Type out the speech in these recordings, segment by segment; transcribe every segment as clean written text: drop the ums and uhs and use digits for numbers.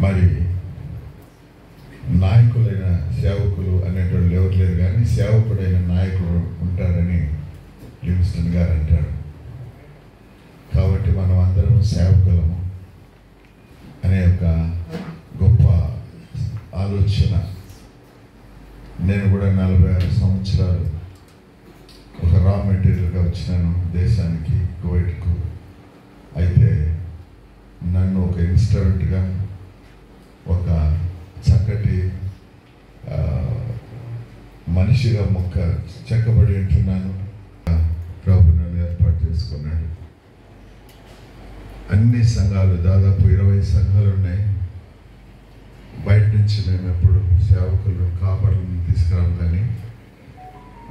మరి నాయకులైన సేవకులు అనేటువంటి ఎవరు లేరు, కానీ సేవకుడైన నాయకుడు ఉంటారని లివింగ్స్టన్ గారు అంటారు. కాబట్టి మనం అందరం సేవకులము అనే ఒక గొప్ప ఆలోచన. నేను కూడా 46 సంవత్సరాలు ఒక రా మెటీరియల్గా వచ్చినాను దేశానికి, కువైట్కు. అయితే నన్ను ఒక ఇన్స్ట్రుమెంట్గా, ఒక చక్కటి మనిషిగా చెక్కబడి ఉంటున్నాను. ప్రభు నన్ను ఏర్పాటు చేసుకున్నాడు. అన్ని సంఘాలు, దాదాపు 20 సంఘాలు ఉన్నాయి. బయట నుంచి మేము ఎప్పుడు సేవకులు, కాపర్లను తీసుకురాము, కానీ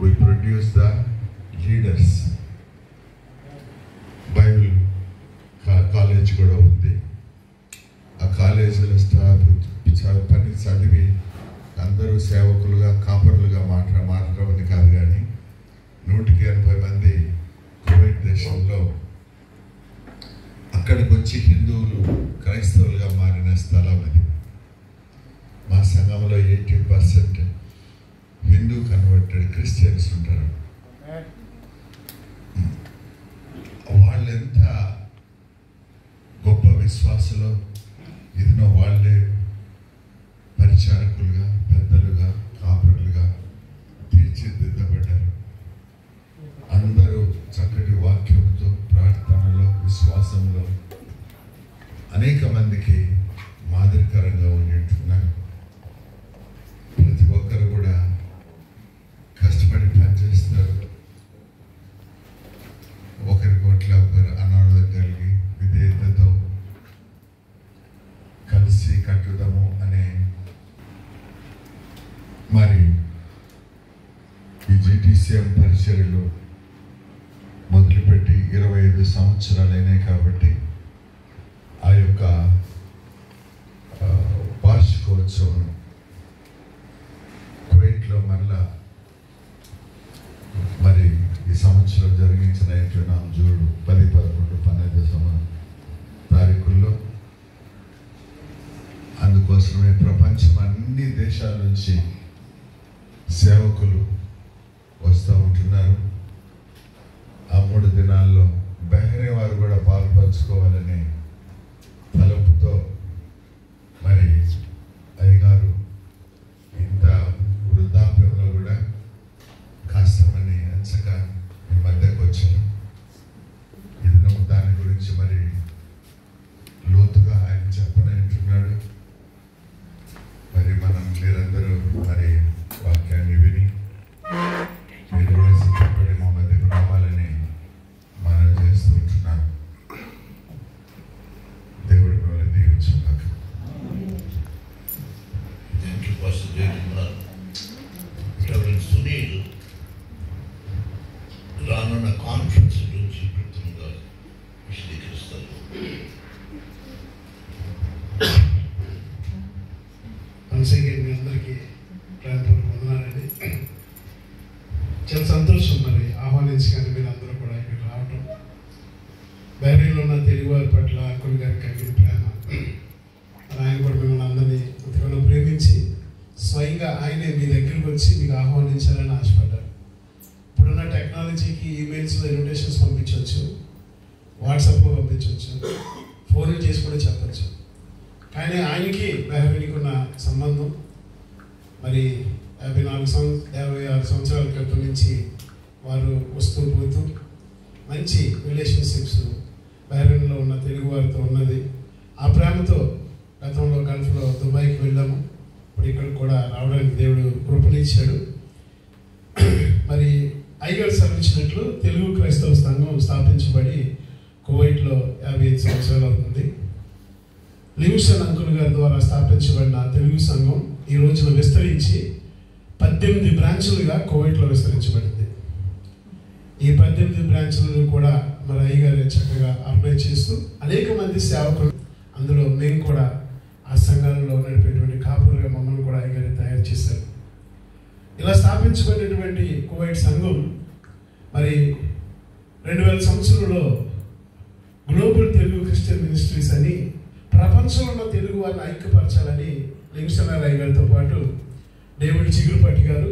we produce the leaders. Bible college కూడా ఉంది. ఆ కాలేజీలో స్టాఫ్ పని చదివి అందరూ సేవకులుగా, కాపర్లుగా మాట్లాడమని కాదు, కానీ 180 మంది కువైట్ దేశంలో అక్కడికి వచ్చి హిందువులు క్రైస్తవులుగా మారిన స్థలం అది. మా సంఘంలో 80% హిందూ కన్వర్టెడ్ క్రిస్టియన్స్ ఉంటారు. వాళ్ళెంత గొప్ప విశ్వాసులో ఇదినో వాళ్ళే పరిచారకులుగా, పెద్దలుగా, కాపరులుగా తీర్చిదిద్దబడ్డారు. అందరూ చక్కటి వాక్యంతో, ప్రార్థనలో, విశ్వాసంలో అనేక మందికి మాదిరికరంగా ఉంటున్నారు. ప్రతి ఒక్కరు కూడా కష్టపడి పనిచేస్తారు. ఒకరి కోట్ల ఒకరు అనారోగ్యం కలిగి విధేయతతో కలిసి కట్టుదాము అనే మరి ఈ GTCM పరిచర్యలు మొదలుపెట్టి 25 సంవత్సరాలైనాయి. కాబట్టి ఆ యొక్క వార్షికోత్సవం కువైట్లో మరలా మరి ఈ సంవత్సరం జరిగించిన 24 జూన్ 10, 11, 12 తారీఖుల్లో. అందుకోసమే ప్రపంచం అన్ని దేశాల నుంచి సేవకులు వస్తూ ఉంటున్నారు. ఆ 3 దినాల్లో బహ్రెయిన్ వారు కూడా పాల్పంచుకోవాలనే తలుపుతో మరి అయ్యగారు ఇంత వృద్ధాప్యంలో కూడా కాస్తమని అంచగా మీ మధ్యకు వచ్చారు. ఇది దాని గురించి మరి లోతుగా ఆయన చెప్పనంటున్నాడు. మరి మనం మీరందరూ మరి వాక్యాన్ని విని మీరు కూడా సిద్ధపడి మా మధ్యకు రావాలని మనం చేస్తూ ఉంటున్నాను. దేవుడి మిమ్మల్ని దీవించుగాక. Thank you pastor Jayakumar. Reverend Sunil రానున్న కాన్ఫరెన్స్ గురించి క్లుప్తంగా విశదీకరిస్తారు. మీ అందరికీ ప్రేమపూర్వక వందనాలండి. చాలా సంతోషం మరి ఆహ్వానించగానే మీరు అందరూ కూడా ఇక్కడ రావటం. బహ్రెయిన్లో ఉన్న తెలుగు వారి పట్ల అంకుల్ గారికి కలిగిన ప్రేమ, ఆయన కూడా మిమ్మల్ని అందరినీ ఎంతగానో ప్రేమించి స్వయంగా ఆయనే మీ దగ్గరికి వచ్చి మీకు ఆహ్వానించాలని ఆశపడ్డారు. ఇప్పుడున్న టెక్నాలజీకి ఈమెయిల్స్లో ఇన్విటేషన్స్ పంపించవచ్చు, వాట్సాప్లో పంపించవచ్చు, ఫోన్లు చేసి కూడా చెప్పచ్చు. కానీ ఆయనకి బహ్రెయిన్కి ఉన్న సంబంధం మరి 56 సంవత్సరాల క్రితం నుంచి వారు వస్తూ పోతూ మంచి రిలేషన్షిప్స్ బహ్రెయిన్లో ఉన్న తెలుగు వారితో ఉన్నది. ఆ ప్రేమతో గతంలో గల్ఫ్లో దుబాయ్కి వెళ్ళాము. ఇప్పుడు ఇక్కడ కూడా రావడానికి దేవుడు కృపనిచ్చాడు. మరి అయ్యగారు సెలవించినట్లు తెలుగు క్రైస్తవ సంఘం స్థాపించబడి కువైట్లో 55 సంవత్సరాలు అవుతుంది. లివింగ్స్టన్ అంకుల్ గారి ద్వారా స్థాపించబడిన తెలుగు సంఘం ఈ రోజున విస్తరించి 18 బ్రాంచులుగా కువైట్లో విస్తరించబడింది. ఈ 18 బ్రాంచులను కూడా మరి అయ్యగారు చక్కగా ఆర్గనైజ్ చేస్తూ అనేక మంది సేవకులు, అందులో మేము కూడా ఆ సంఘాలలో నడిపేటువంటి కాపులుగా మమ్మల్ని కూడా అయ్యగారు తయారు చేశారు. ఇలా స్థాపించబడినటువంటి కువైట్ సంఘం మరి 2000 సంవత్సరంలో గ్లోబల్ తెలుగు క్రిస్టియన్ మినిస్ట్రీస్ అని ప్రపంచంలో ఉన్న తెలుగు వారిని ఐక్యపరచాలని లింగ్స్టన్ రాయ్ గారితో పాటు డేవిడ్ చిగురుపట్టి గారు,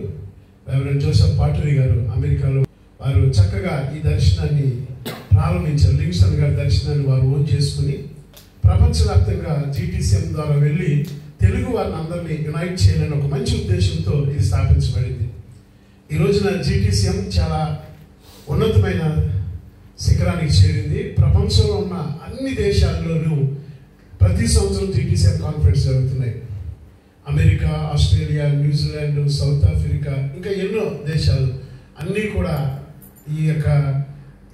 రెవరెండ్ జోసెఫ్ పాటరీ గారు అమెరికాలో వారు చక్కగా ఈ దర్శనాన్ని ప్రారంభించారు. లింగ్స్టన్ గారి దర్శనాన్ని వారు ఓన్ చేసుకుని ప్రపంచవ్యాప్తంగా GTCM ద్వారా వెళ్ళి తెలుగు వారిని అందరినీ యునైట్ చేయాలని ఒక మంచి ఉద్దేశంతో ఇది స్థాపించబడింది. ఈ రోజున GTCM చాలా ఉన్నతమైన శిఖరానికి చేరింది. ప్రపంచంలో ఉన్న అన్ని దేశాల్లోనూ ప్రతి సంవత్సరం GTCM కాన్ఫరెన్స్ జరుగుతున్నాయి. America, Australia, New Zealand, south Africa, ఇంకా ఎన్నో దేశాలు అన్నీ కూడా ఈ యొక్క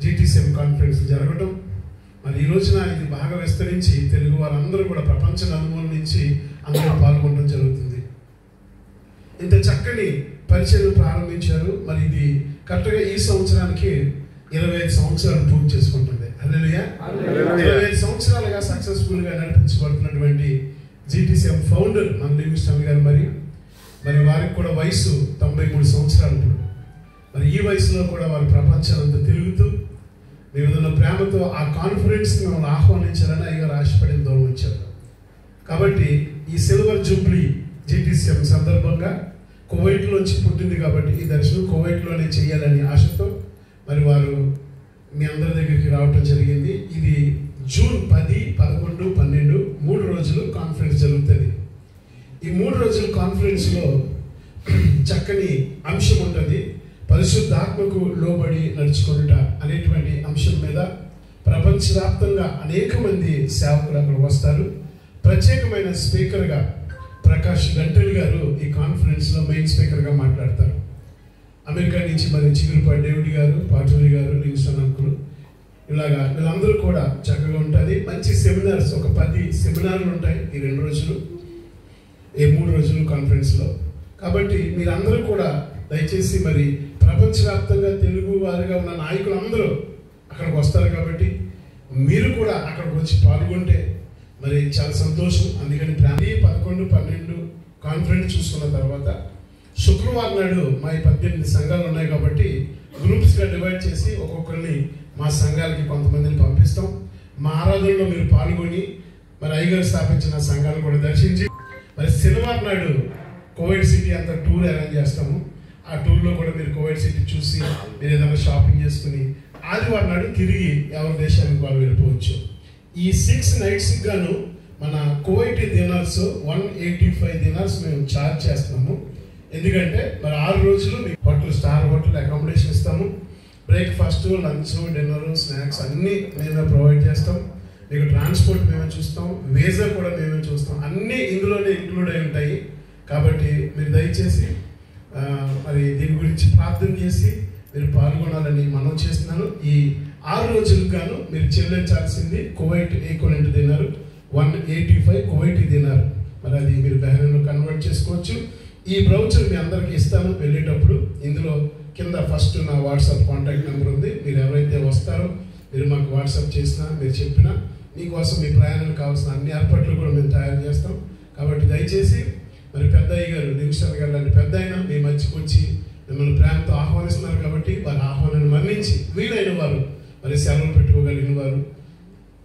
GTCM కాన్ఫరెన్స్ జరగడం, మరి ఈ రోజున ఇది బాగా విస్తరించి తెలుగు వారందరూ కూడా ప్రపంచ నలుమూల నుంచి అందరూ పాల్గొనడం జరుగుతుంది. ఇంత చక్కని పరిచయం ప్రారంభించారు. మరి ఇది కరెక్ట్గా ఈ సంవత్సరానికి 25 సంవత్సరాలు పూర్తి చేసుకుంటుంది. హల్లెలూయా. 25 సంవత్సరాలుగా సక్సెస్ఫుల్గా నడిపించబడుతున్నటువంటి GTCM ఫౌండర్ మన లింగ్స్టన్ గారు. మరి వారికి కూడా వయసు 93 సంవత్సరాలు. ఇప్పుడు మరి ఈ వయసులో కూడా వారు ప్రపంచానంతా తిరుగుతూ మీ విధంగా ప్రేమతో ఆ కాన్ఫరెన్స్ని మమ్మల్ని ఆహ్వానించాలని అయ్యగారు ఆశపడిన దూరం వచ్చారు. కాబట్టి ఈ సిల్వర్ జూబ్లీ GTCM సందర్భంగా కువైట్లోంచి పుట్టింది కాబట్టి ఈ దర్శనం కువైట్లోనే చేయాలని ఆశతో మరి వారు మీ అందరి దగ్గరికి రావటం జరిగింది. ఇది జూన్ 10, 11, 12 3 రోజులు కాన్ఫరెన్స్ జరుగుతుంది. ఈ 3 రోజుల కాన్ఫరెన్స్లో చక్కని అంశం ఉంటుంది. పరిశుద్ధాత్మకు లోబడి నడుచుకొనుట అనేటువంటి అంశం మీద ప్రపంచవ్యాప్తంగా అనేక మంది సేవకులు అక్కడ వస్తారు. ప్రత్యేకమైన స్పీకర్గా ప్రకాష్ గంటల్ గారు ఈ కాన్ఫరెన్స్లో మెయిన్ స్పీకర్గా మాట్లాడతారు. అమెరికా నుంచి మరి చిగురుపాటి డేవిడ్ గారు, పాటూరి గారు, లింగ్స్టన్ అంకులు, ఇలాగా వీళ్ళందరూ కూడా చక్కగా ఉంటుంది. మంచి సెమినార్స్, ఒక 10 సెమినార్లు ఉంటాయి ఈ 2 రోజులు, ఈ 3 రోజులు కాన్ఫరెన్స్లో. కాబట్టి మీరందరూ కూడా దయచేసి మరి ప్రపంచవ్యాప్తంగా తెలుగు వారిగా ఉన్న నాయకులు అందరూ అక్కడికి వస్తారు. కాబట్టి మీరు కూడా అక్కడికి వచ్చి పాల్గొంటే మరి చాలా సంతోషం. అందుకని 11, 12 కాన్ఫరెన్స్ చూసుకున్న తర్వాత శుక్రవారం నాడు మా 18 సంఘాలు ఉన్నాయి కాబట్టి గ్రూప్స్గా డివైడ్ చేసి ఒక్కొక్కరిని మా సంఘాలకి కొంతమందిని పంపిస్తాం. మా ఆరాధనలో మీరు పాల్గొని మరి అయ్యగారు స్థాపించిన సంఘాలను కూడా దర్శించి మరి శనివారం నాడు కువైట్ సిటీ అంతా టూర్ అరేంజ్ చేస్తాము. ఆ టూర్లో కూడా మీరు కువైట్ సిటీ చూసి మీరు ఏదైనా షాపింగ్ చేసుకుని ఆదివారం నాడు తిరిగి ఎవరి దేశానికి వాళ్ళు వెళ్ళిపోవచ్చు. ఈ 6 nights గాను మన కువైట్ దినార్స్ 185 దినార్స్ మేము ఛార్జ్ చేస్తున్నాము. ఎందుకంటే మరి 6 రోజులు మీకు హోటల్, స్టార్ హోటల్ అకామిడేషన్ ఇస్తాము. బ్రేక్ఫాస్ట్, లంచ్, డిన్నర్, స్నాక్స్ అన్నీ మేమే ప్రొవైడ్ చేస్తాం. మీకు ట్రాన్స్పోర్ట్ మేమే చూస్తాం, వీసా కూడా మేమే చూస్తాం. అన్నీ ఇందులోనే ఇంక్లూడ్ అయి ఉంటాయి. కాబట్టి మీరు దయచేసి మరి దీని గురించి ప్రార్థన చేసి మీరు పాల్గొనాలని మనం చేస్తున్నాను. ఈ 6 రోజులకు గాను మీరు చెల్లించాల్సింది Kuwait equivalent dinar 185 Kuwait dinar. మరి అది మీరు బహ్రెయిన్లో కన్వర్ట్ చేసుకోవచ్చు. ఈ బ్రౌచర్ మీ అందరికీ ఇస్తాను వెళ్ళేటప్పుడు. ఇందులో కింద ఫస్ట్ నా వాట్సాప్ కాంటాక్ట్ నెంబర్ ఉంది. మీరు ఎవరైతే వస్తారో మీరు మాకు వాట్సాప్ చేసినా, మీరు చెప్పినా మీకోసం మీ ప్రయాణానికి కావాల్సిన అన్ని ఏర్పాట్లు కూడా మేము తయారు చేస్తాం. కాబట్టి దయచేసి మరి పెద్ద అయ్య గారు, లింగ్స్టన్ గారు లాంటి పెద్ద ఆయన మీ మధ్యకు వచ్చి మిమ్మల్ని ప్రేమతో ఆహ్వానిస్తున్నారు. కాబట్టి వారి ఆహ్వానాన్ని మన్నించి వీలైన వారు మరి సెలవులు పెట్టుకోగలిగిన వారు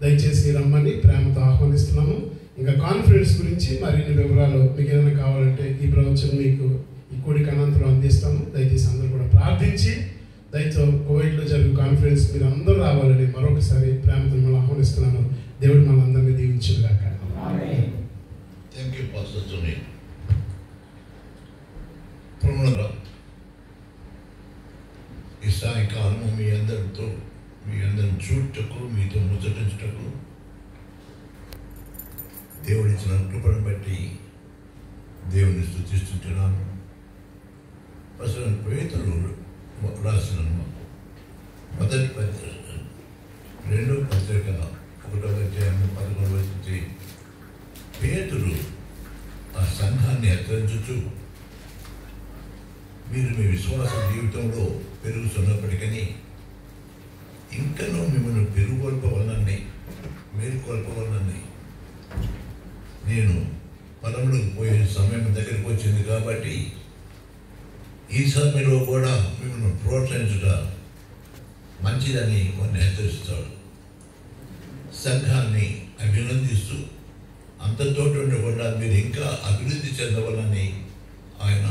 దయచేసి రమ్మని ప్రేమతో ఆహ్వానిస్తున్నాము. ఇంకా కాన్ఫరెన్స్ గురించి మరిన్ని వివరాలు మీకు ఏదైనా కావాలంటే ఈ బ్రౌచర్ మీకు ఈ కోడికి అనంతరం అందిస్తాము. దయచేసి అందరూ కూడా ప్రార్థించి దయతో కువైట్లో జరిగే కాన్ఫరెన్స్ మీరు అందరూ రావాలని మరొకసారి ప్రేమతో మిమ్మల్ని ఆహ్వానిస్తున్నాను. దేవుడు మనందరినీ దీవించుగాక. Thank you pastor Sunil. ఈ సాయంకాలము మీ అందరిని చూడటకు, మీతో ముచ్చటించటకు దేవుడిచ్చిన కృపను బట్టి దేవుని స్తుతిస్తుంటున్నాను. అసలు పేతురు రాసిన మొదటి పత్రిక 2వ పత్రిక 1వ అధ్యాయం 11వ వచనం, పేతురు ఆ సంఘాన్ని హెచ్చరించుచు మీరు మీ విశ్వాస జీవితంలో పెరుగుతున్నప్పటికీ ఇంకనూ మిమ్మల్ని పెరుగుకొల్పవలనని, మేలుకొల్పవలనని నేను పరములకు పోయే సమయం దగ్గరికి వచ్చింది కాబట్టి ఈ సమయంలో కూడా మిమ్మల్ని ప్రోత్సహించుట మంచిదని కొన్ని హెచ్చరిస్తాడు. సంఘాన్ని అభినందిస్తూ అంతతో ఉండకుండా మీరు ఇంకా అభివృద్ధి చెందవాలని ఆయన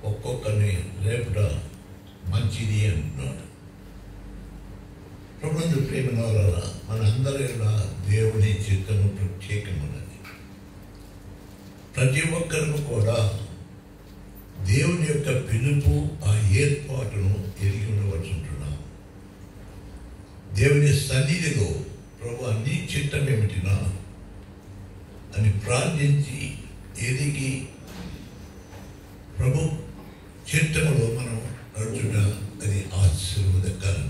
ఒక్కొక్కరిని రేపుట మంచిది అంటున్నాడు. ప్రభుత్వ ప్రేమ వల్ల మనందరి దేవుని చిత్తము ప్రత్యేకమైనది. ప్రతి ఒక్కరు కూడా దేవుని యొక్క పిలుపు, ఆ ఏర్పాటును ఎరిగి ఉండవలసి ఉంటున్నాం. దేవుని సన్నిధిలో ప్రభు నీ చిత్తం ఏమిటినా అని ప్రార్థించి ఎదిగి ప్రభు చిత్తములో మనం నడుచుట అది ఆశీర్వాదకరం.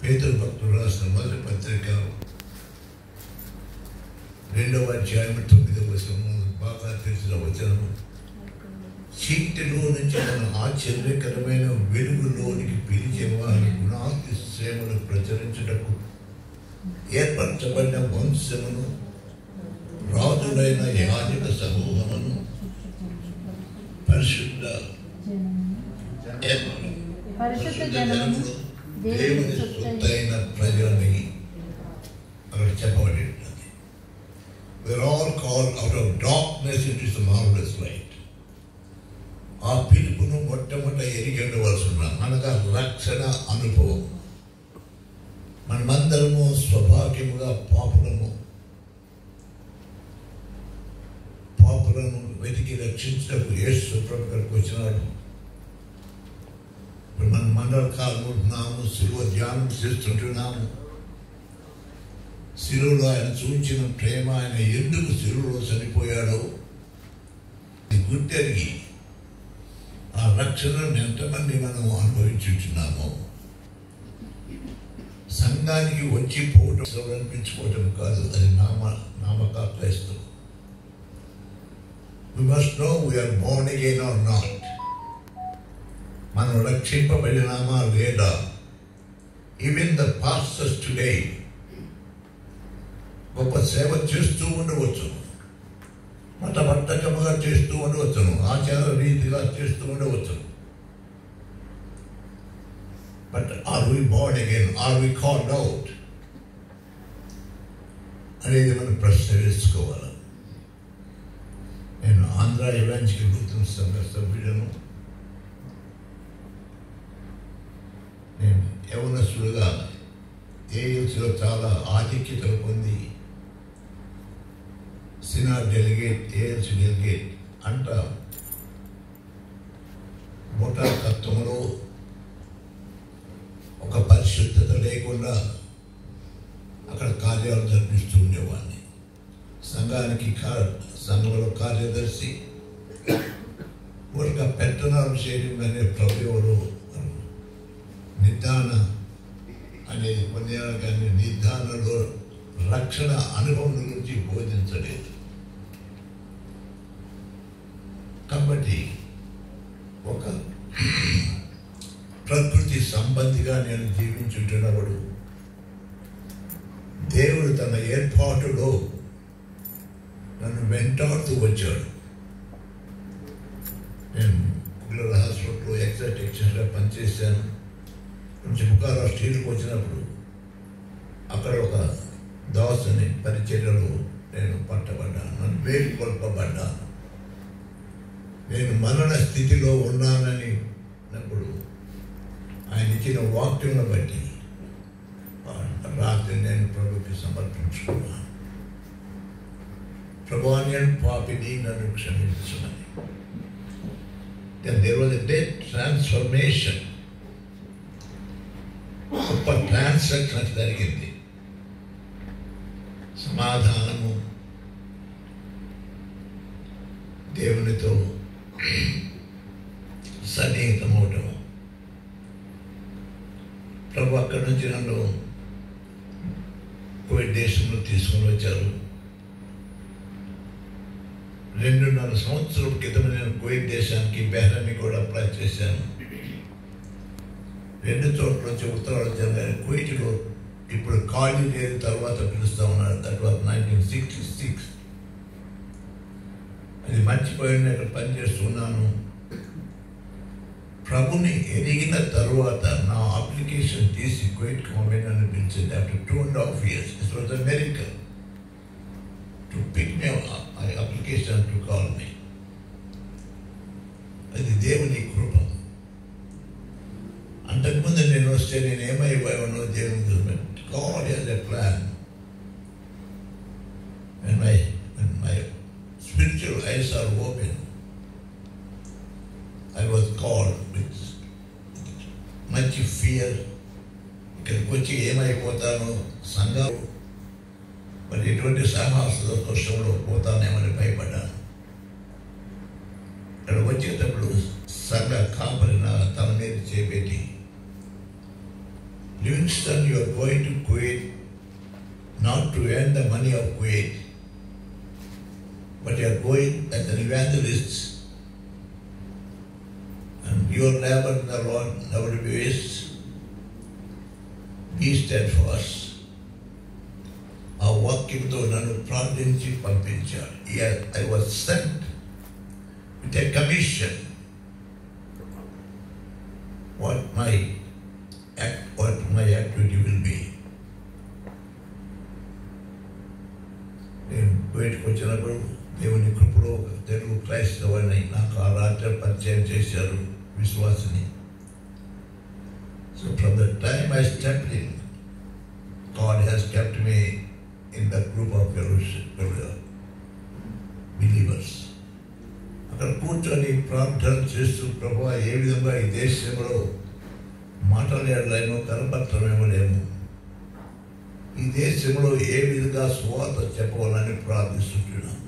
పేతురు భక్తుడు రాసిన మొదటి పత్రిక 2వ అధ్యాయం 9వ వచనము బాగా తెలిసిన వచనము. చీకటిలో నుంచి మన ఆశ్చర్యకరమైన వెలుగులోనికి పిలిచే వారి గుణాతి శ్రేమను ప్రచురించుటకు ఏర్పరచబడిన వంశమును, రాజులైన యాజక సమూహమును, పరిశుద్ధ జనమును, దేవుని సొత్తైన ప్రజలని అక్కడ చెప్పబడి ఉంటుంది. We're all called out of darkness into the marvelous light. ఆ పిలుపును మొట్టమొదట ఎరిగి ఉండవలసి ఉన్నాం. అనగా రక్షణ అనుభవం. మనమందరము స్వభాగ్యముగా పాపులను వెతికి రక్షించటకు యేసు ప్రభు ఇక్కడికి వచ్చినాడు. మనం మండల కాలంలో ఉంటున్నాము, శిలువ ధ్యానం చేస్తుంటున్నాము. శిలువలో ఆయన చూపించిన ప్రేమ, ఆయన ఎందుకు శిలువలో చనిపోయాడో గుర్తెరిగి ఆ రక్షణను ఎంతమంది మనం అనుభవించుంటున్నామో. సంఘానికి వచ్చి పోవటం అనిపించుకోవటం కాదు, అది నామకాస్తం. We must know we are born again or not. మనం రక్షింపబడినామా లేదా? Even the pastors today గొప్ప సేవ చేస్తూ ఉండవచ్చు, మతబద్ధకముగా చేస్తూ ఉండవచ్చును, ఆచార రీతిగా చేస్తూ ఉండవచ్చును. But are we born again? Are we called out? అనేది మనం ప్రశ్న వేసుకోవాలి. నేను ఆంధ్ర ఎవాంజలికల్ లూథరన్ సంఘ సభ్యుడను. నేను యవనస్తుడుగా ఏఎల్సీలో చాలా ఆధిక్యతలు పొంది సినార్ డెలిగేట్, ఏఎల్సీ డెలిగేట్ అంట మోటా తత్వంలో ఒక పరిశుద్ధత లేకుండా అక్కడ కార్యాలు జరిపిస్తూ ఉండేవాడిని. సంఘంలో కార్యదర్శి ఒక పెత్తనాలు చేయడం అనే ప్రభువులు నిర్ధారణ అనేది పొందాను, కానీ నిర్ధారణలో రక్షణ అనుభవం గురించి బోధించలేదు. కాబట్టి ఒక ప్రకృతి సంబంధిగా నేను జీవించుంటున్నప్పుడు దేవుడు తన ఏర్పాటులో నన్ను వెంటాడుతూ వచ్చాడు. నేను కుగ్లర్ హాస్పిటల్లో ఎక్సైట్ టెక్నీషియన్గా పనిచేశాను. కొంచెం బుకారా స్టీల్కి వచ్చినప్పుడు అక్కడ ఒక దాసుని పరిచర్యలో నేను పట్టబడ్డాను, నన్ను వేడుకొల్పబడ్డాను. నేను మరణ స్థితిలో ఉన్నానని అన్నప్పుడు ఆయన ఇచ్చిన వాక్యంను బట్టి రాత్రి నేను ప్రభుకి సమర్పించుకున్నాను. ప్రభువాని పాపిని నన్ను క్షమించమని. There was a dead transformation. గొప్ప ట్రాన్సాక్షన్ జరిగింది. సమాధానము, దేవునితో సన్నిహితమవటం. ప్రభు అక్కడి నుంచి నన్ను కువైట్ దేశంలో తీసుకుని వచ్చారు. 2.5 సంవత్సరాల క్రితం నేను కువైట్ దేశానికి, బెహ్రైన్కి కూడా అప్లై చేశాను. 2 చోట్ల నుంచి ఉత్తరాలు జరిగాయి. కువైట్లో ఇప్పుడు ఖాళీ లేని తర్వాత పిలుస్తూ ఉన్నారు. That was 1966. అది మర్చిపోయి అక్కడ పనిచేస్తున్నాను. ప్రభుని ఎరిగిన తరువాత నా అప్లికేషన్ తీసి క్వైట్ కామెంట్ అనిపించింది. After 2.5 years it was a miracle to pick my application to call me. అది దేవుని కృప. అంతకుముందు నేను వస్తే నేను ఏమైపోయానో దేవుని God has a plan. When my spiritual eyes are open, I was called with much fear. ఇక్కడికి వచ్చి ఏమైపోతాను సంఘం మరి ఎటువంటి సాహస కష్టంలో పోతానేమని భయపడ్డాను. ఇక్కడ వచ్చేటప్పుడు సంఘ కాపరి నా తల మీద చేపెట్టి, Livingston, you are going to Kuwait not to earn the money of Kuwait, but you are going as an evangelist, and your labor in the Lord never to be waste. Be steadfast. ఆ వాక్యంతో నన్ను ప్రార్థించి పంపించాడు. I was sent with a commission. What my activity will be. నేను బయటకు వచ్చినప్పుడు దేవుని కృపలో తెలుగు క్రైస్తవాన్ని నాకు ఆ రాత్రి పరిచయం చేశారు, విశ్వాసిని. So from the time I stepped in, God has kept me in the group of believers. అక్కడ కూర్చొని ప్రార్థన చేస్తూ, ప్రభువా ఏ విధంగా ఈ దేశంలో మాట్లాడలేమో కనపడటమేమో లేము, ఈ దేశంలో ఏ విధంగా సువార్త చెప్పవాలని ప్రార్థిస్తుంటున్నాం.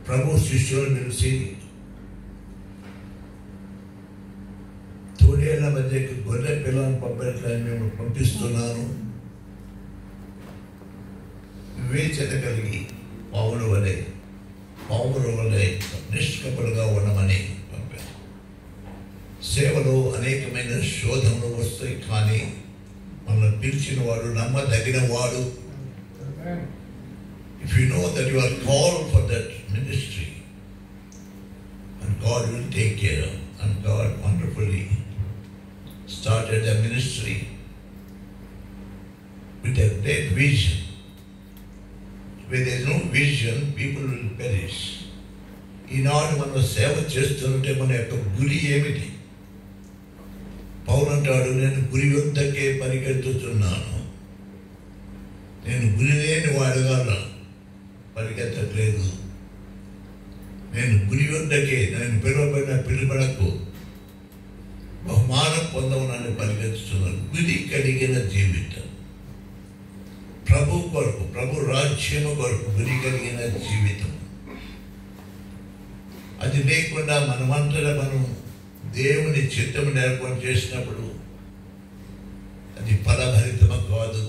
ప్రభు శిష్యులు నిలిచి తోడేళ్ల మధ్యకి గొర్రె పిల్లలను పంపడానికి మేము పంపిస్తున్నాను. వివేచన కలిగి పావుల వలె నిష్కపలుగా ఉండమని పంపారు. సేవలో అనేకమైన శోధనలు వస్తాయి, కానీ మనల్ని పిలిచిన వాడు నమ్మదగిన వాడు. If you know that you are called for that ministry, and God will take care of, and God wonderfully started a ministry with a great vision. Where there is no vision, people will perish. ఈనాడు మనం సేవ చేస్తుంటే మన యొక్క గురి ఏమిటి? పౌలు అంటాడు, నేను గురి వద్దకే పరిగెత్తుతున్నాను, నేను గురి లేని వాడుగా పరిగెత్తట్లేదు, నేను గురి వద్దకే, నేను పిలువబడిన పిలుపడకు బహుమానం పొందవునని పరిగెత్తుతున్నాను. గురి కలిగిన జీవితం, ప్రభు కొరకు, ప్రభు రాజ్యము కొరకు గురి కలిగిన జీవితం. అది లేకుండా మనమంతటా మనం దేవుని చిత్తము నేర్పణ చేసినప్పుడు అది ఫలభరితము కాదు,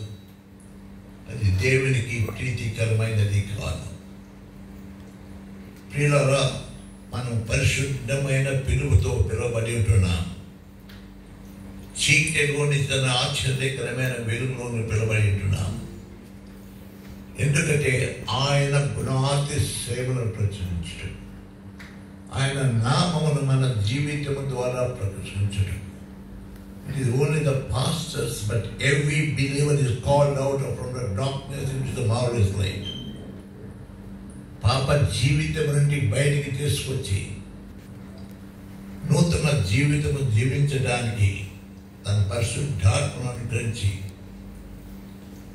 అది దేవునికి ప్రీతికరమైనది కాదు. ప్రియులారా, మనం పరిశుద్ధమైన పిలుపుతో పిలువబడి ఉంటున్నాం. చీకటిలోని తన ఆశ్చర్యకరమైన వెలుగులోని పిలువబడి ఉంటున్నాం. ఎందుకంటే ఆయన గుణాతి సేవలను ప్రచురించడం, ఆయన నామమును మన జీవితము ద్వారా ప్రదర్శించడం. It is only the pastors, but every believer is called out from the darkness into the marvelous light. పాప జీవితం నుండి బయటికి తీసుకొచ్చి నూతన జీవితము జీవించడానికి తన పరిశుద్ధాత్మను అనుగ్రహించి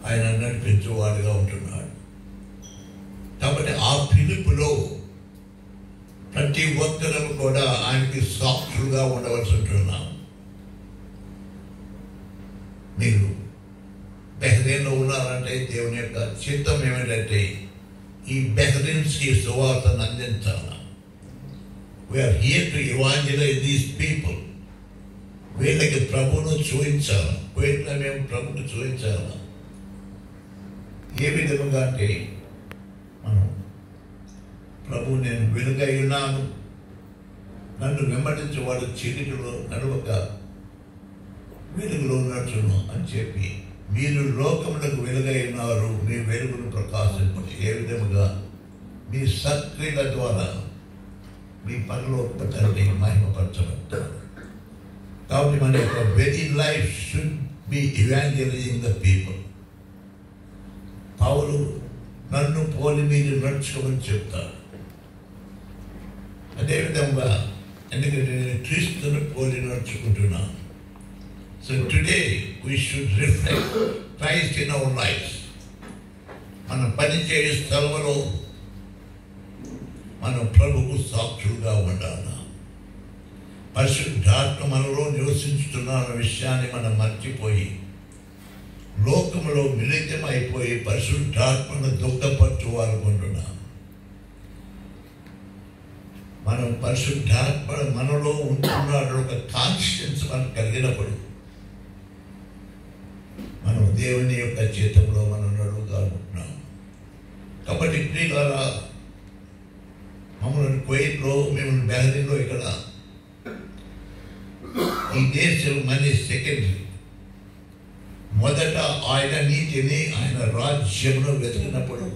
ఆయన నడిపించేవాడుగా ఉంటున్నాడు. కాబట్టి ఆ పిలుపులో ప్రతి ఒక్కరూ కూడా ఆయనకి సాక్షులుగా ఉండవలసి ఉంటున్నాం. మీరు బెహ్రెయిన్లో ఉన్నారంటే దేవుని యొక్క చిత్తం ఏమిటంటే ఈ బెహ్రెయిన్స్కి సువార్తను అందించాలి. We are here to evangelize these people. వీళ్ళకి ప్రభువును చూపించాలి, వీళ్ళని మేము ప్రభువును చూపించాలి. ఏ విధముగా అంటే మనం ప్రభు నేను వెలుగై ఉన్నాను, నన్ను వెంబడించేవాడు చీకటిలో నడవక వెలుగులో నడుచును అని చెప్పి, మీరు లోకములకు వెలుగై ఉన్నారు, మీ వెలుగును ప్రకాశింపండి. ఏ విధముగా? మీ సత్క్రియల ద్వారా మీ పరలోక తండ్రి మహిమపరచబడతారు. మన యొక్క very life should be evangelizing the people. పౌలు నన్ను పోలి మీరు నడుచుకోమని చెప్తాడు. అదేవిధంగా ఎందుకంటే నేను క్రీస్తును పోలి నడుచుకుంటున్నాను. So today we should reflect Christ in our life. మన పనిచేయే స్థలంలో మనం ప్రభువుకు సాక్షులుగా ఉండాలి. పరిశుద్ధాత్మ మనలో నివసించుతున్న విషయాన్ని మనం మర్చిపోయి లోకంలో మిళితమైపోయి పరిశుద్ధాత్మను దుఃఖపరచుకోవాలనుకుంటున్నాం. మనం పరిశుద్ధాత్మ మనలో ఉంటున్నాడు ఒక కాన్షియన్స్ మనకు కలిగినప్పుడు మనం దేవుని యొక్క చిత్తంలో మనం నడుగుతానుకుంటున్నాం. కాబట్టి ప్రియులారా, మమ్మల్ని కువైట్లో, మేము బహ్రెయిన్లో, ఇక్కడ ఈ దేశం మనీ సెకండరీ. మొదట ఆయన నీతిని, ఆయన రాజ్యంలో వెతికినప్పుడు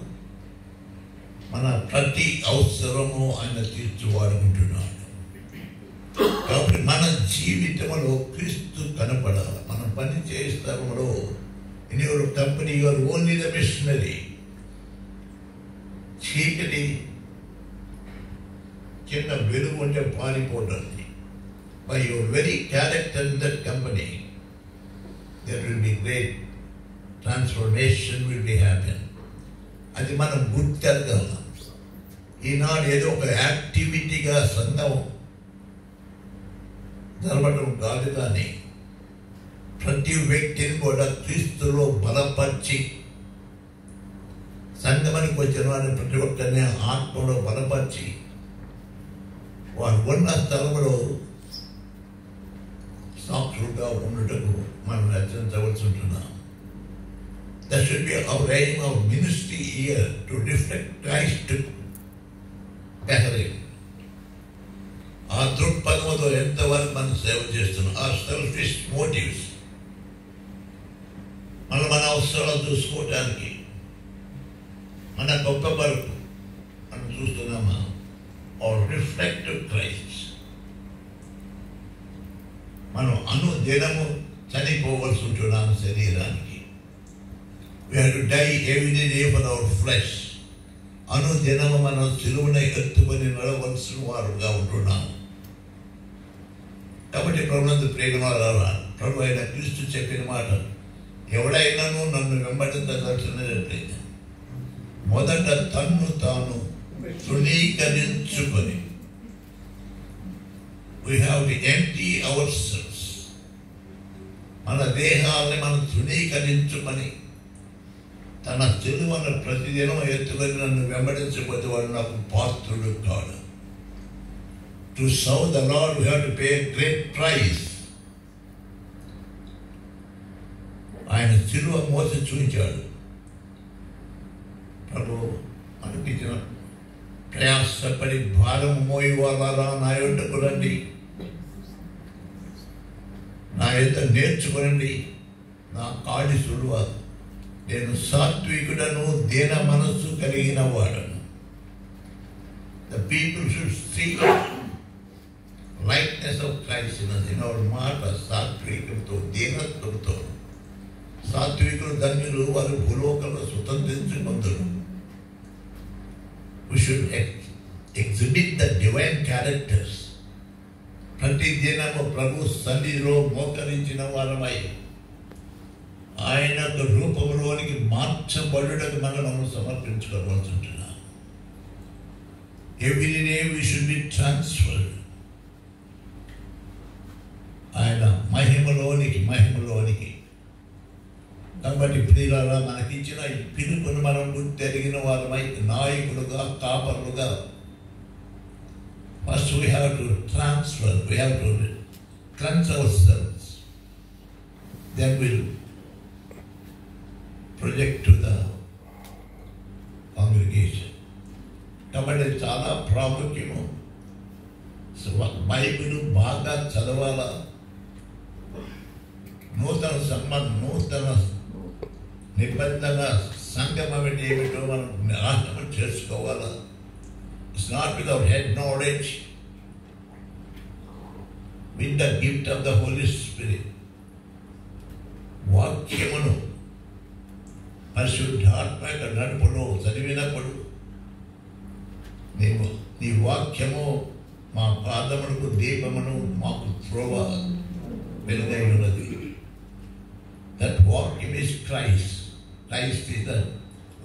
మన ప్రతి అవసరము ఆయన తీర్చువాడుకుంటున్నాడు. కాబట్టి మన జీవితంలో క్రీస్తు కనపడాలి. మనం పని చేస్తాములో in your company your only the missionary. చీకటి చిన్న వెలుగు ఉంటే పారిపోతుంది. By your very character in that company there will be great transformation will be happen. అది మనం గుర్తెరగాల. ఈనాడు ఏదో ఒక యాక్టివిటీగా సంఘం జరపడం కాదు, కానీ ప్రతి వ్యక్తిని కూడా క్రీస్తులో బలపరిచి సంఘానికి వచ్చిన వారిని ప్రతి ఒక్కరిని ఆత్మలో బలపరిచి వారు ఉన్న స్థలంలో సాక్షులుగా ఉండటకు మనం రచించవలసి ఉంటున్నాం. That should be our aim of ministry here, to reflect Christ to Bethlehem. ఆ దృక్పథంతో ఎంతవరకు మనం సేవ చేస్తున్నాం. ఆ సెల్ఫిష్ మోటివ్స్, మన అవసరాలు చూసుకోవడానికి, మన గొప్ప వరకు మనం చూస్తున్నామా? Are reflect Christ. మనం అనుదినము చనిపోవలసి ఉంటున్నాము శరీరానికి. We have to die every day for our flesh. అనుదినము మనం సిలువను ఎత్తుకొని నడవలసిన వారుగా ఉంటున్నాము. కాబట్టి ప్రభునందు ప్రియకుమారులారా, ప్రభు అయిన క్రీస్తు చెప్పిన మాట, ఎవడైనాను నన్ను వెంబడించదలిచినట్లయితే మొదట తన్ను తాను తృణీకరించుకొని, we have to empty ourselves. మన దేహాన్ని మనం తృణీకరించుకొని తన సిలువను ప్రతిదినం ఎత్తుకొని నన్ను వెంబడించకపోతే వాడు నాకు పాత్రుడు కాడు. To serve the lord we have to pay a great price. ఆయన సిలువ మోసి చూపించాడు. ప్రభు అనిపించిన ప్రయాసపడి భారం మోయవాలా నా యొద్దకు రండి, నా యొద్ద నేర్చుకోనండి, నా కాడి సులువ, నేను సాత్వికుడను, దీన మనస్సు కలిగిన వాడను. The people should see likeness of Christ in our మాట సాత్వికంతో, దీనత్వంతో. సాత్వికులు ధన్యులు, వారు భూలోకంలో స్వతంత్రించుకుందరు. We should exhibit the divine characters. ప్రతి దినము ప్రభు సన్నిధిలో మోకరించిన వారమై ఆయన రూపంలోనికి మార్చబడుటకు మనం సమర్పించుకోవాల్సి ఉంటున్నాం. Every day we should be transferred. ఆయన మహిమలోనికి. కాబట్టి ప్రియులారా, మనకిచ్చిన ఈ పిలుపును మనం గుర్తెరిగిన వారమై నాయకులుగా, కాపరులుగా, first we have to transfer, we have to cleanse ourselves, then we'll project to the congregation. కాబట్టి చాలా ప్రాముఖ్యము. బైబిల్ బాగా చదవాలా, నూతన నిబంధన సంగమం ఏమిటో మనం అర్థం చేసుకోవాలా. It's not without head knowledge. with the gift of the Holy Spirit. వాక్యమును పరిశుద్ధాత్మ నడుపులో చదివినప్పుడు నీవు నీ వాక్యము మా పాదములకు దీపమును మాకు త్రోవ వెలుగై ఉన్నది. That వాక్యం is Christ. Christ is the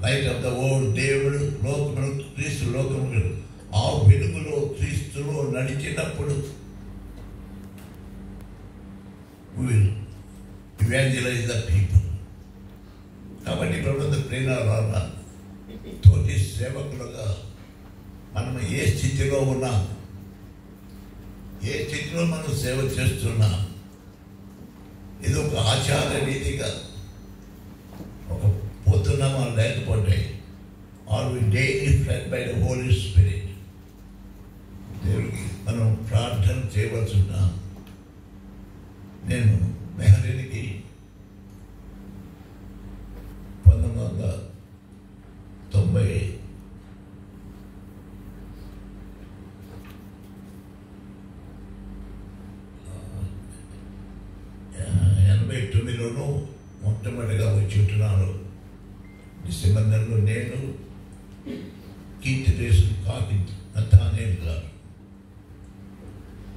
light of the world. దేవుడు లోకమును క్రీస్తు లోకమును ఆ వెలుగులో క్రీస్తులో నడిచినప్పుడు we will evangelize the people. కాబట్టి ప్రభుత్వ ప్రేరణ తోటి సేవకులుగా మనం ఏ స్థితిలో ఉన్నాం, ఏ స్థితిలో మనం సేవ చేస్తున్నాం, ఇది ఒక ఆచార రీతిగా ఒక పోతున్నామా లేకపోతే are we daily fled by the Holy Spirit. దేవుడికి మనం ప్రార్థన చేయవలసి ఉన్నాం. నేను మెహరీనికి 1989లోనూ మొట్టమొదటిగా వచ్చి ఉంటున్నాను. డిసెంబర్ నెలలో నేను కీర్తి దేశం కాకి నతానేల్ గారు,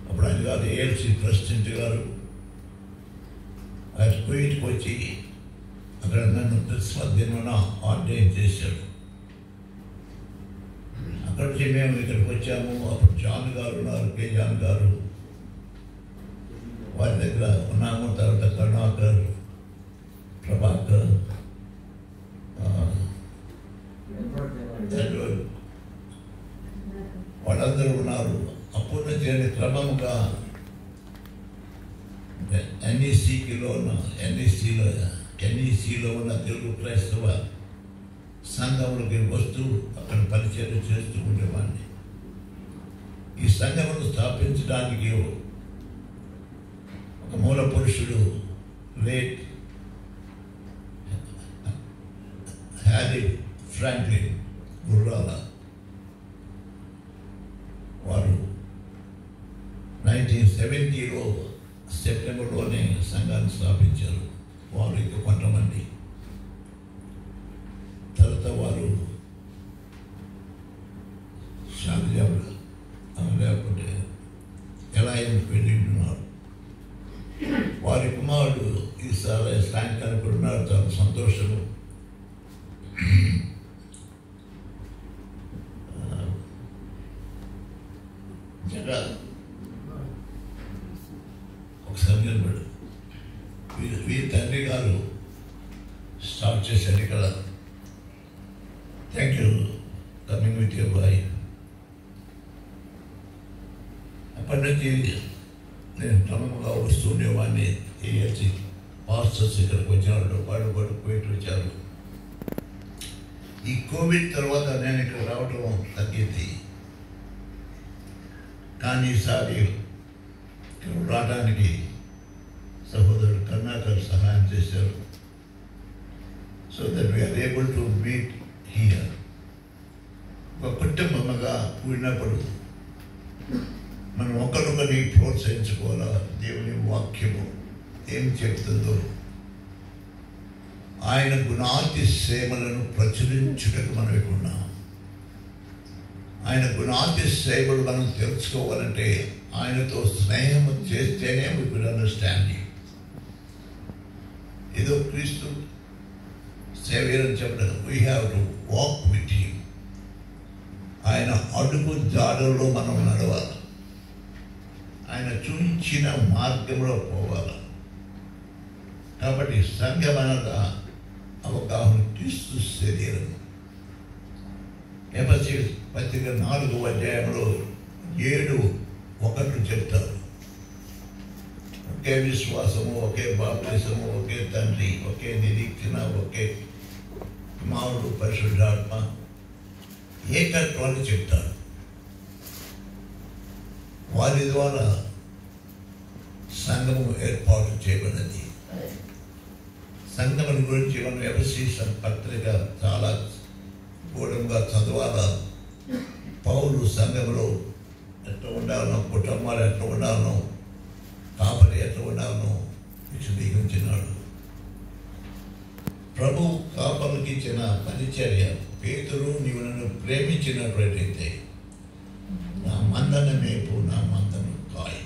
అప్పుడు ఆయన గారు ఏఎల్సి ప్రెసిడెంట్ గారు ఆయన కువైట్కి వచ్చి అక్కడ నన్ను క్రిస్మస్ దినమున ఆర్డైన్ చేశాడు. అక్కడి నుంచి మేము ఇక్కడికి వచ్చాము. అప్పుడు జాన్ గారు ఉన్నారు, కే జాన్ గారు, వారి దగ్గర ఉన్నాము. తర్వాత కరుణాకర్, ప్రభాకర్, వాళ్ళందరూ ఉన్నారు. అప్పుడు నుంచి క్రమంగా ఎన్ఈసీలో ఉన్న తెలుగు క్రైస్తవ సంఘములకి వస్తూ అక్కడ పరిచయం చేస్తూ ఉండేవాడిని. ఈ సంఘమును స్థాపించడానికి ఒక మూల పురుషుడు లేట్ హ్యారీ ఫ్రాంక్లిన్ గుర్రాల వారు 1970లో సెప్టెంబర్లోనే సంఘాన్ని స్థాపించారు. వారు ఇంకా కొంతమంది తర్వాత వారు శాంతిజాబులు లేకపోతే ఎలా వెళ్ళి ఉన్నారు. వారి కుమారుడు ఈసారి సాయంకాలం కూడా ఉన్నారు. చాలా సంతోషము. జగా ఒకసారి నిలబడు. వీరి తండ్రి గారు స్టార్ట్ చేశారు ఇక్కడ. Thank you coming with your wife. అప్పటి నుంచి నేను క్రమంగా వస్తుండేవాడిని. ఏఎల్సి పాస్టర్స్ ఇక్కడికి వచ్చినారు, వాళ్ళు కూడా పోయిట్ వచ్చారు. ఈ కోవిడ్ తర్వాత నేను ఇక్కడ రావడం తగ్గింది. కానీ ఈసారి ఇక్కడ రావడానికి సహోదరుడు కరుణాకర్ సహాయం చేశారు. So that we are able to meet here. ఒక కుటుంబంగా కూడినప్పుడు మనం ఒకరినొకరిని ప్రోత్సహించుకోవాలా. దేవుని వాక్యము ఏం చెప్తుందో, ఆయన గుణాతిశయములను ప్రచురించుటకు మనం ఎక్కున్నాం. ఆయన గుణాతిశయములు మనం తెలుసుకోవాలంటే ఆయనతో స్నేహం చేస్తేనే we could understand him. ఏదో క్రీస్తు సేవియర్ అని చెప్పడం, we have to walk with him. ఆయన అడుగు జాడల్లో మనం నడవాలి. ఆయన చూపించిన మార్గంలో పోవాలి. కాబట్టి సంఘం అనగా అవగాహన క్రీస్తు శరీరం. ఎఫెసీ పత్రిక 4వ అధ్యాయంలో 7:1 చెప్తారు. ఒకే విశ్వాసము, ఒకే బాప్తిసము, ఒకే తండ్రి, ఒకే నిరీక్షణ, ఒకే కుమారుడు, పరిశుద్ధాత్మ, ఏకత్వాన్ని చెప్తారు. వారి ద్వారా సంఘము ఏర్పాటు చేయబడినది. సంఘముల గురించి మనం ఎఫెసీ పత్రిక చాలా గూఢంగా చదవాలా. పౌలు సంఘంలో ఎట్లా ఉండాలనో, కుటుంబాలు ఎట్లా ఉండాలనో, పరిచర్య. పేతురు, నీవు నన్ను ప్రేమించినట్లయితే నా మందను మేపు, నా మందను కాయ.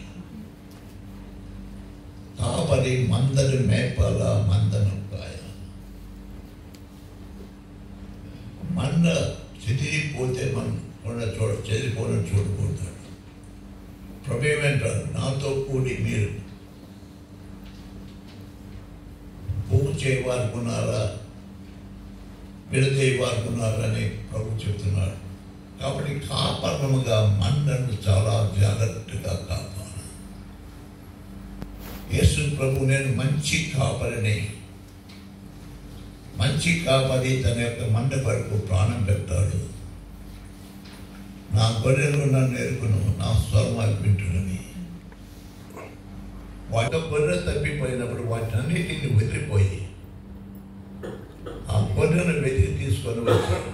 కాపరి మందను మేపాల, మందను కాయ. మంద చెదిరిపోతే మనం చెదిరిపోవడం చూడకూడదు. ప్రభు ఏమంటారు, నాతో కూడి మీరు పూజ చేయవారుకున్నారా, విడదీయవారుకున్నారా అని ప్రభు చెప్తున్నాడు. కాబట్టి కాపరముగా మందను చాలా జాగ్రత్తగా కాపాడు. యేసు ప్రభు, నేను మంచి కాపరిని. మంచి కాపరి తన యొక్క మంద కొరకు ప్రాణం పెడతాడు. నా గొర్రెలు నన్ను ఎరుకును, నా స్వరం వింటున్నవి. వాటి గొర్రె తప్పిపోయినప్పుడు వాటినన్నిటిని వదిలిపోయి ఆ గొర్రెను వెతికి తీసుకొని వచ్చాడు.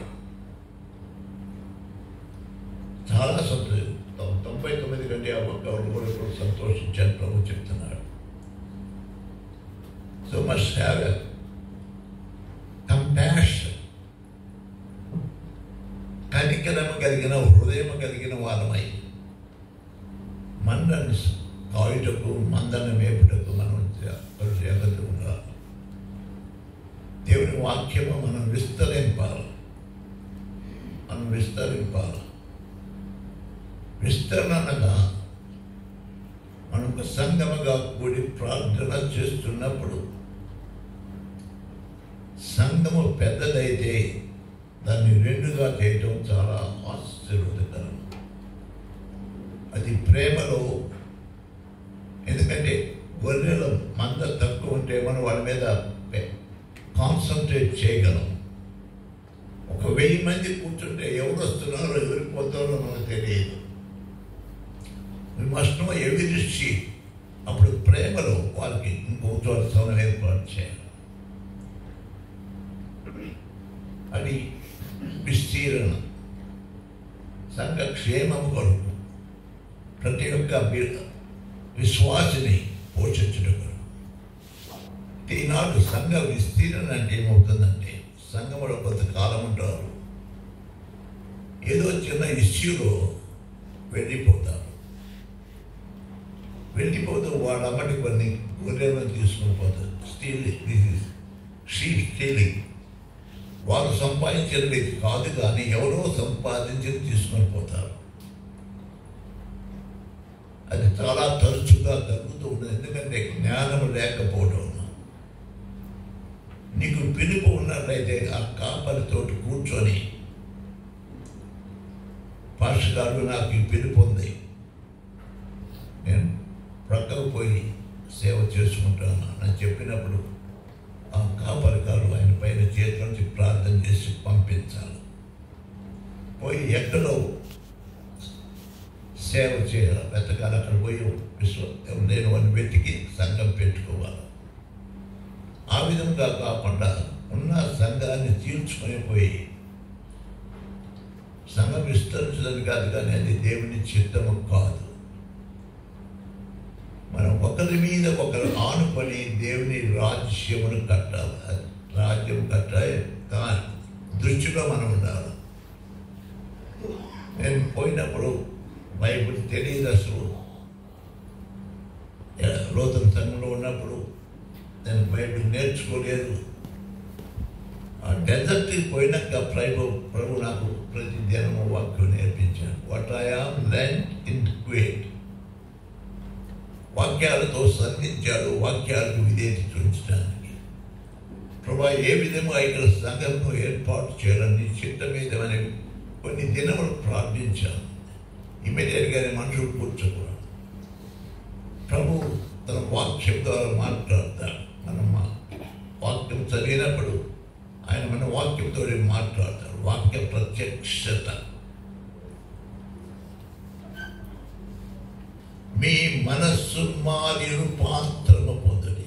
చాలా 99 కంటే అబద్ధాలు కూడా ఇప్పుడు సంతోషించాను ప్రభు చెప్తున్నాడు. So must have a compassion, కనికరము కలిగిన హృదయం కలిగిన వారమై మందను కాయుటకు, మందను మేపుటకు మనం జాగ్రత్త ఉండాలి. దేవుని వాక్యము మనం విస్తరింపాలి. విస్తరణ అనగా మనం ఒక సంఘముగా కూడి ప్రార్థన చేస్తున్నప్పుడు సంఘము పెద్దదైతే దాన్ని 2గా చేయటం చాలా ఆశీర్వాదకరం. అది ప్రేమలో. ఎందుకంటే గొర్రెల మంద తక్కువ ఉంటే మనం వాళ్ళ మీద కాన్సన్ట్రేట్ చేయగలం. ఒక 1000 మంది కూర్చుంటే ఎవరు వస్తున్నారో ఎవరికి పోతారో మనకు తెలియదు. we must know every sheep. అప్పుడు ప్రేమలో వాళ్ళకి ఇంకో చోట స్థలం ఏర్పాటు చేయాలి. అది విస్తీరణ, సంఘ క్షేమం కొరకు, ప్రతి ఒక్క విశ్వాసిని పోషించడం కొరకు. ఈనాడు సంఘ విస్తీరణ అంటే ఏమవుతుందంటే, సంఘంలో కొంతకాలం ఉంటారు, ఏదో చిన్న ఇష్యూలో వెళ్ళిపోతారు. వాళ్ళ అమ్మటి కొన్ని గొర్రెలను తీసుకుని పోతారు. స్టీలింగ్. వారు సంపాదించినది కాదు, కానీ ఎవరో సంపాదించి తీసుకొని పోతారు. అది చాలా తరచుగా జరుగుతూ ఉంటుంది. ఎందుకంటే జ్ఞానం లేకపోవడం. నీకు పిలుపు ఉన్నట్లయితే ఆ కాపరితోటి కూర్చొని, పాస్టర్ గారు నాకు ఈ పిలుపు ఉంది, నేను ప్రక్కకు పోయి సేవ చేసుకుంటాను అని చెప్పినప్పుడు ఆ కాపరి గారు ఆయన పైన చేతుల నుంచి ప్రార్థన చేసి పంపించాలి. పోయి ఎక్కడో సేవ చేయాలి, వెతకాలి. అక్కడ పోయి నేను వాడిని వెతికి సంఘం పెట్టుకోవాలి. ఆ విధంగా కాకుండా ఉన్న సంఘాన్ని తీర్చుకొని పోయి సంఘం విస్తరించడం కాదు, కానీ అది దేవుని చిత్తము కాదు. మనం ఒకరి మీద ఒకరు ఆనుకొని దేవుని రాజ్యమును కట్టాలి. రాజ్యం కట్టాలి, కానీ దృష్టిలో మనం ఉండాలి. నేను పోయినప్పుడు బైబిల్ తెలియదు అసలు. లోతన సంఘంలో ఉన్నప్పుడు నేను బైబిల్ నేర్చుకోలేదు. ఆ డెజర్ట్కి పోయినాక ప్రభు నాకు ప్రతి దినము వాక్యం నేర్పించాను. What I have learned in Kuwait. వాక్యాలతో సంధించాడు, వాక్యాలకు విధేయత చూపించడానికి. ప్రభు ఏ విధంగా ఇక్కడ సంఘంలో ఏర్పాటు చేయాలని చిత్తమేదమని కొన్ని దినములు ప్రార్థించాను. ఇమీడియట్గానే మనుషులు కూర్చోకూడదు. ప్రభు తన వాక్యం ద్వారా మాట్లాడతాడు. మనం వాక్యం చదివినప్పుడు ఆయన మన వాక్యంతో మాట్లాడతాడు. వాక్య ప్రత్యక్షత. మీ మనస్సు మారి రూపాంతరము పొందడి.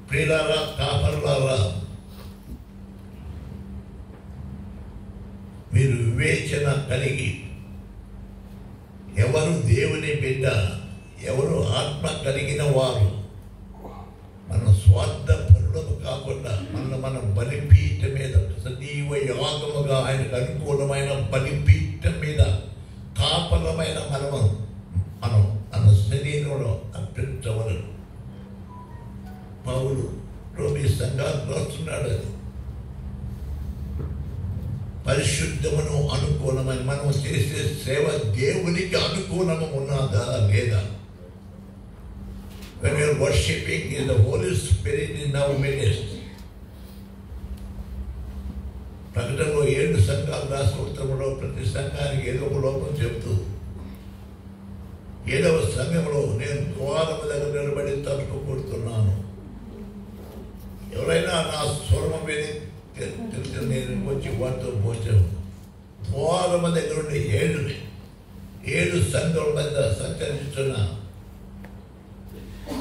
ప్రియులారా, కాపరులారా, మీరు వివేచన కలిగి ఎవరు దేవుని బిడ్డ, ఎవరు ఆత్మ కలిగిన వారు, మన స్వార్థ పరులకు కాకుండా మనం బలిపీఠ మీద భాగముగా ఆయనకు అనుకూలమైన బలిపీఠం మీద కాపలమైన మనం మన శరీరంలో అర్పించవలను. పౌలు రోమి సంఘాలు రాస్తున్నాడు. అది పరిశుద్ధమును అనుకూలమైన మనం చేసే సేవ దేవునికి అనుకూలము ఉన్నదా లేదా? When we are worshipping in the Holy Spirit in our midst. ప్రకటనలో 7 సంఘాలు రాసిన ఉత్తరంలో ప్రతి సంఘానికి ఏదో ఒక లోపం చెబుతూ 7వ సంఘంలో నేను ద్వారము దగ్గర నిలబడి తలుపు కొడుతున్నాను. ఎవరైనా నా స్వరం విని నేను వచ్చి వారితో భోజనం. ద్వారము దగ్గర ఉండే 7 సంఘముల మీద సంచరిస్తున్న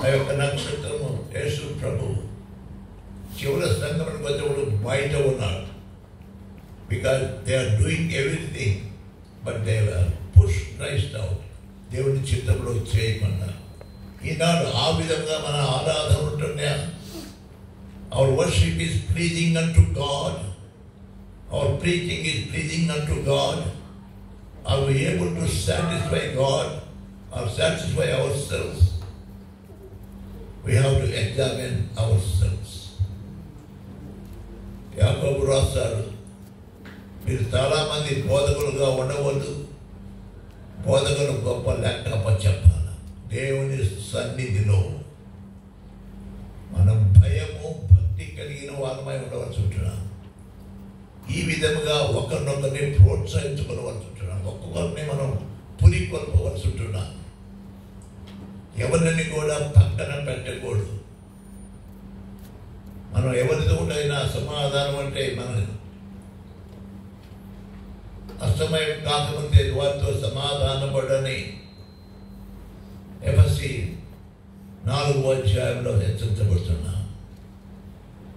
ఆ యొక్క నక్షత్రము యేసు ప్రభు చివరి సంఘముల మధ్య బయట ఉన్నాడు. Because they are doing everything, but they were pushed Christ out. దేవుని చిత్తంలో చేయమన్నారు. ఈనాడు ఆ విధంగా మన ఆరాధన ఉంటున్నాయా? Our worship is pleasing unto God. Our preaching is pleasing unto God. Are we able to satisfy God or satisfy ourselves? We have to examine ourselves. యాకోబు రాశాడు, మీరు చాలామంది బోధకులుగా ఉండవద్దు, బోధకులు గొప్ప లెక్క చెప్పాలి. దేవుని సన్నిధిలో మనం భయము భక్తి కలిగిన వారమై ఉండవలసి ఉంటున్నాం. ఈ విధముగా ఒకరినొకరిని ప్రోత్సహించుకోవలసి ఉంటున్నాం. ఒక్కొక్కరిని మనం పురికొల్పవలసి ఉంటున్నాం. ఎవరిని కూడా పక్కన పెట్టకూడదు. మనం ఎవరితో అయినా సమాధానం అంటే మన అసమయం కాకముందే వారితో సమాధాన పడని ఎఫెసీ 4వ అధ్యాయంలో హెచ్చరించబడుతున్నా.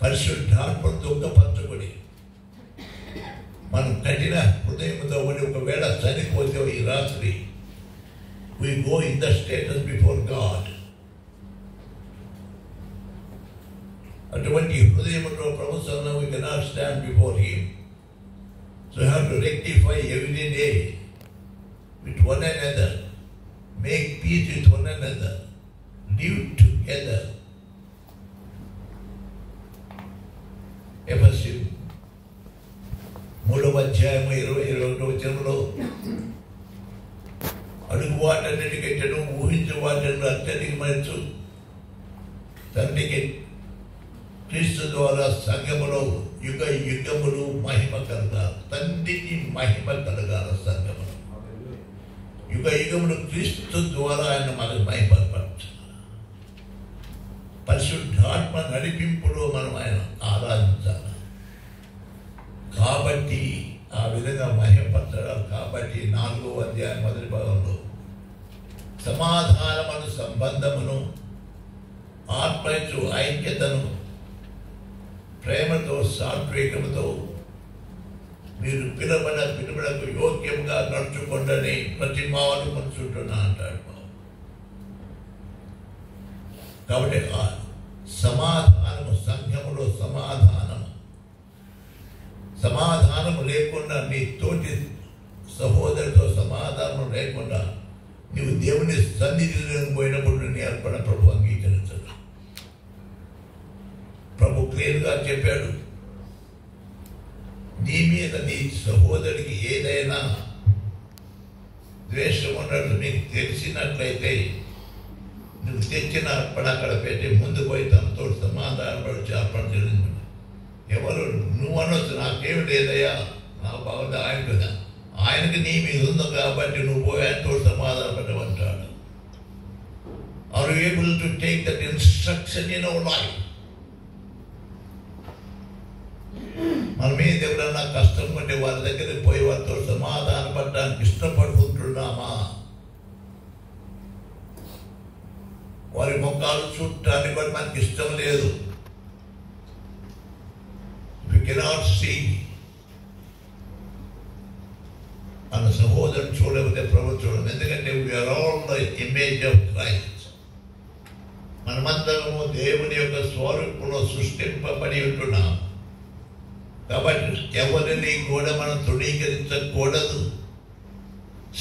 పరిశుద్ధాత్మ దుఃఖపరచబడి మనం కఠిన హృదయంతో ఉండి ఒకవేళ చనిపోతే ఈ రాత్రి we go in the status before God. అటువంటి హృదయంలో ప్రభు సన్నిధిలో we cannot stand before him. So you have to rectify every day with one another, make peace with one another, live together. ఎఫెసీ 3వ అధ్యాయం 21వ వచనంలో అడుగు వాటన్నిటికంటేను ఊహించే వాటిని అత్యధిక మనసు తండ్రికి క్రీస్తు ద్వారా సంఘములో యుగ యుగములు మహిమ కలగాలి. తండ్రికి మహిమ కలగాల సంఘములు. యుగ యుగములు క్రీస్తు ద్వారా ఆయన మనకు మహిమపరచాలి. పరిశుద్ధాత్మ నడిపింపులో మనం ఆయన ఆరాధించాలి. కాబట్టి ఆ విధంగా మహిమపరచాలి. కాబట్టి 4వ అధ్యాయం మొదటి భాగంలో సమాధానమును సంబంధమును ఆత్మయు ఐక్యతను ప్రేమతో సాత్వికముతో మీరు పిలువడకు యోగ్యంగా నడుచుకోండి ప్రతిమాను పంచుంటున్నా అంటాడు. కాబట్టి సమాధానము సంఘములో సమాధానము లేకుండా నీ తోటి సహోదరితో సమాధానం లేకుండా నీవు దేవుని సన్నిధిలో పోయినప్పుడు నీ అర్పణ ప్రభు అంగీకరించదు. ప్రభు క్లియర్గా చెప్పాడు, నీ మీద నీ సహోదరికి ఏదైనా ద్వేషం ఉన్నట్టు నీకు తెలిసినట్లయితే నువ్వు తెచ్చిన అర్పణ అక్కడ పెట్టి ముందు పోయి తనతో సమాధానపడి అర్పణ చెల్లించు. ఎవరు నువ్వు అనొచ్చు, నాకేమి లేదయ్యా, నా బాగుంది ఆయన కదా, ఆయనకి నీ మీద ఉంది కాబట్టి నువ్వు పోయి ఆయనతో సమాధానపడమంటాడు. Are you able to take that instruction in our life? మన మీద ఎవరన్నా కష్టం ఉంటే వారి దగ్గరికి పోయి వారితో సమాధాన పడడానికి ఇష్టపడుకుంటున్నామా? వారి ముఖాలు చూడటానికి కూడా మనకి ఇష్టం లేదు. We cannot see. మన సహోదరుడు చూడకపోతే ప్రభు చూడము. ఎందుకంటే we are all the image of Christ. మనమందరము దేవుని యొక్క స్వరూపంలో సృష్టింపబడి ఉంటున్నాం. కాబట్టి ఎవరిని కూడా మనం తృణీకరించకూడదు.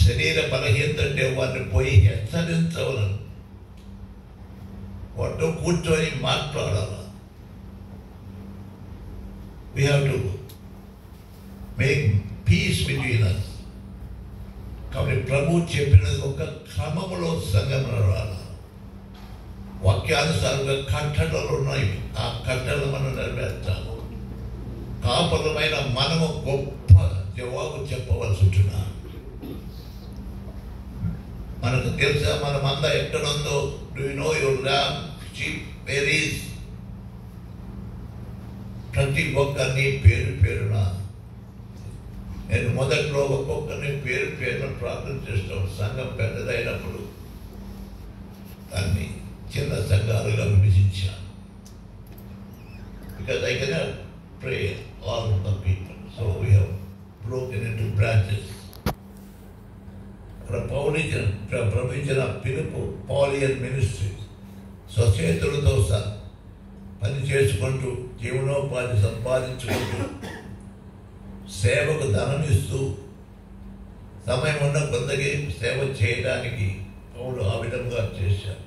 శరీర బలహీనత అంటే వారిని పోయి హెచ్చరించవలను, వాటితో కూర్చొని మాట్లాడాలి. We have to make peace between us. కాబట్టి ప్రభు చెప్పినది ఒక క్రమములో సంగమన రావాలి. వాక్యానుసారంగా కట్టడలు ఉన్నాయి, ఆ కట్టడలు మనం నెరవేర్చాలి. కాపురమైన మనము గొప్ప జవాబు చెప్పవలసి ఉంటున్నాం. మనకు తెలుసా మన మంద ఎక్కడుందో? Do you know your lamb sheep where is? ప్రతి ఒక్కరిని పేరు పేరున నేను మొదట్లో ఒక్కొక్కరిని పేరు పేరున ప్రార్థన చేస్తాం. సంఘం పెద్దదైనప్పుడు దాన్ని చిన్న సంఘాలుగా విభజించాను. Because I cannot pray all of the people. So we have broken into branches. ప్రపంచిన పిలుపు పాలియన్ మినిస్ట్రీ స్వచేతులతో పని చేసుకుంటూ జీవనోపాధి సంపాదించుకుంటూ సేవకు ధనం ఇస్తూ సమయం ఉన్న కొందరికి సేవ చేయడానికి పౌలు ఆ విధంగా చేశారు.